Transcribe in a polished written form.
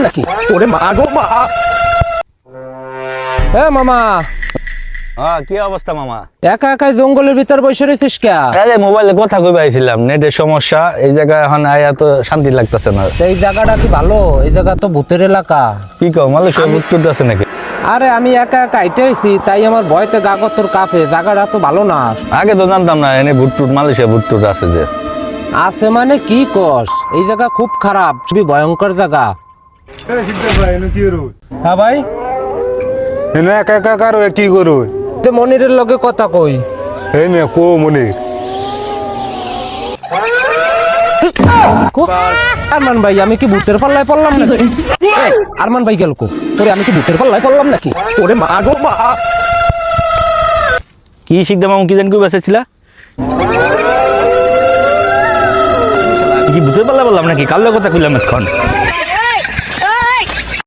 নাকি? ওরে মা গো মা! এ মামা, হ্যাঁ, কি অবস্থা মামা? একা একাই জঙ্গলের ভিতর বসে রয়েছিস কে? এই যে মোবাইলে কথা কইবা আইছিলাম, নেটের সমস্যা, এই জায়গায় এখন আয়া তো শান্তি লাগতেছে না। এই জায়গাটা কি ভালো? এই জায়গা তো ভূতের এলাকা। কি কও, মালয়েশিয়া ভূত টুত আছে নাকি? আরে আমি একা একা হাইটে আইছি, তাই আমার ভয়তে গাগতর কাঁপে। জায়গাটা তো ভালো না। আগে তো জানতাম না এনে ভূত টুত, মালয়েশিয়া ভূত টুত আছে যে। আছে মানে কি কস? এই জায়গা খুব খারাপ, খুবই ভয়ঙ্কর জায়গা। হ্যাঁ ভাই, এনে একা একা কারো কি করো? যে মনিরের লগে কথা কই। এই মেয়ে কো মনে আরমান ভাই, আমি কি ভূতের পাল্লায় পড়লাম নাকি? এই, আরমান ভাই গেল কো? তোরে আমি কি ভূতের পাল্লায় পড়লাম নাকি? ওরে মা গো মা! কি শিখতে মামু, কি জানি কইবা চাইছিলা? কি ভূতের পাল্লা বললাম নাকি? কাল কথা কইলাম এখন।